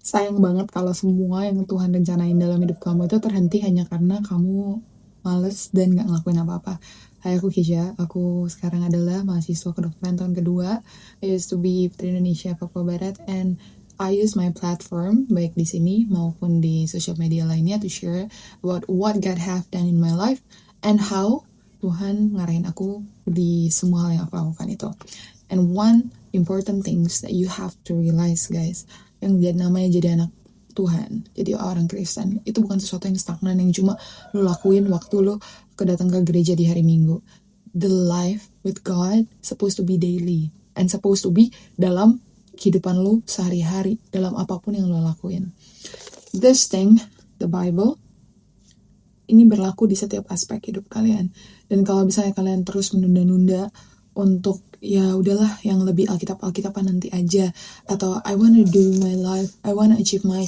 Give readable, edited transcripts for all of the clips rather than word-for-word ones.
sayang banget kalau semua yang Tuhan rencanain dalam hidup kamu itu terhenti hanya karena kamu males dan gak ngelakuin apa-apa. Hai, aku Kisha, aku sekarang adalah mahasiswa kedokteran tahun kedua. I used to be Putri Indonesia Papua Barat, and I use my platform, baik di sini maupun di social media lainnya, to share about what God have done in my life and how Tuhan ngarahin aku di semua hal yang aku lakukan itu. And one important things that you have to realize, guys, yang namanya jadi anak Tuhan, jadi orang Kristen, itu bukan sesuatu yang stagnan yang cuma lo lakuin waktu lo kedatang ke gereja di hari Minggu. The life with God supposed to be daily and supposed to be dalam kehidupan lo sehari-hari, dalam apapun yang lo lakuin. This thing, the Bible, ini berlaku di setiap aspek hidup kalian. Dan kalau misalnya kalian terus menunda-nunda untuk ya udahlah yang lebih Alkitaban nanti aja, atau I wanna do my life, I wanna achieve my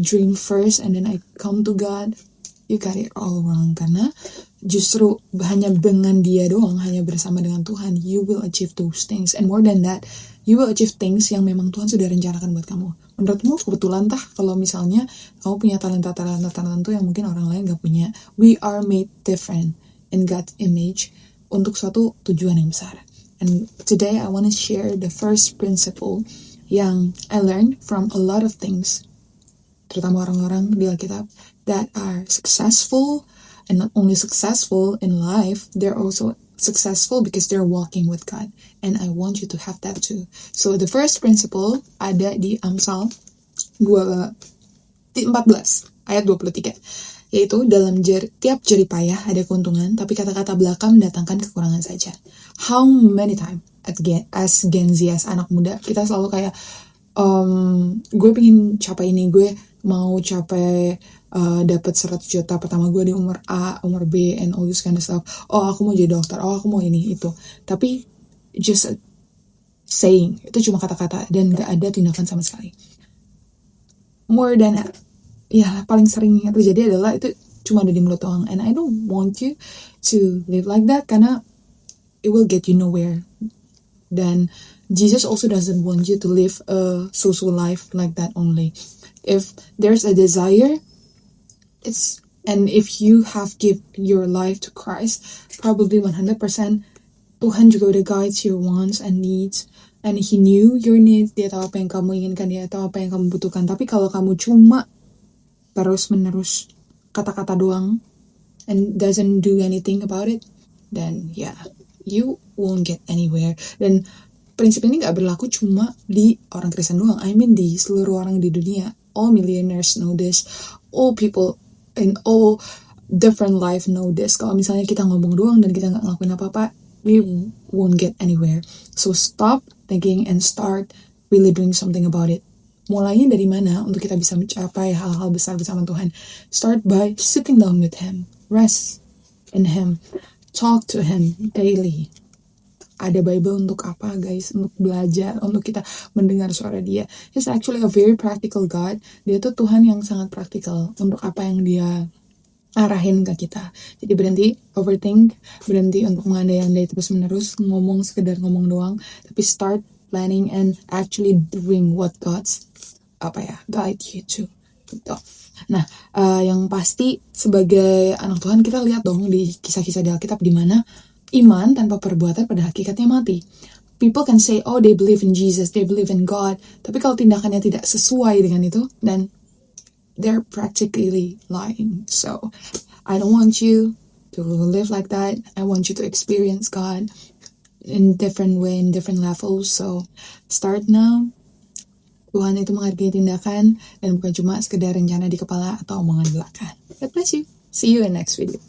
dream first and then I come to God, you got it all wrong. Karena justru hanya dengan Dia doang, hanya bersama dengan Tuhan, you will achieve those things, and more than that, you will achieve things yang memang Tuhan sudah rencanakan buat kamu. Menurutmu kebetulan tah kalau misalnya kamu punya talenta-talenta tertentu yang mungkin orang lain gak punya? We are made different in God's image untuk suatu tujuan yang besar. And today I want to share the first principle yang I learned from a lot of things, terutama orang-orang di Alkitab that are successful, and not only successful in life, they're also successful because they're walking with God. And I want you to have that too. So the first principle ada di Amsal 14 ayat 23, yaitu dalam tiap jerih payah ada keuntungan, tapi kata-kata belaka mendatangkan kekurangan saja. How many times as Gen Z, as anak muda, kita selalu kayak gue pengen capai ini, gue mau capai dapat 100 juta pertama gue di umur A, umur B, and all this kind of stuff. Oh, aku mau jadi dokter, oh aku mau ini itu. Tapi just saying, itu cuma kata-kata dan gak ada tindakan sama sekali. More than ya paling sering yang terjadi adalah itu cuma ada di mulut doang. And I don't want you to live like that, karena it will get you nowhere. Dan Jesus also doesn't want you to live a so-so life like that only. If there's a desire, and if you have give your life to Christ, probably 100% Tuhan juga udah guides your wants and needs, and He knew your needs. Dia tahu apa yang kamu inginkan, Dia tahu apa yang kamu butuhkan. Tapi kalau kamu cuma terus-menerus kata-kata doang and doesn't do anything about it, then yeah, you won't get anywhere. Dan prinsip ini gak berlaku cuma di orang Kristen doang. I mean di seluruh orang di dunia. All millionaires know this. All people in all different life know this. Kalau misalnya kita ngomong doang dan kita gak ngelakuin apa-apa, we won't get anywhere. So stop thinking and start really doing something about it. Mulainya dari mana untuk kita bisa mencapai hal-hal besar bersama Tuhan? Start by sitting down with Him. Rest in Him. Talk to Him daily. Ada Bible untuk apa, guys? Untuk belajar, untuk kita mendengar suara Dia. He's actually a very practical God. Dia tuh Tuhan yang sangat praktikal untuk apa yang Dia arahin ke kita. Jadi berhenti overthink, berhenti untuk mengandai-andai terus-menerus, sekedar ngomong doang, tapi start planning and actually doing what God's guide you to gitu. Nah, yang pasti sebagai anak Tuhan kita lihat dong di kisah-kisah di Alkitab di mana iman tanpa perbuatan pada hakikatnya mati. People can say, oh they believe in Jesus, they believe in God, tapi kalau tindakannya tidak sesuai dengan itu, then they're practically lying. So I don't want you to live like that. I want you to experience God in different way, in different levels. So start now. Tuhan itu menghargai tindakan dan bukan cuma sekedar rencana di kepala atau omongan belaka. God bless you. See you in next video.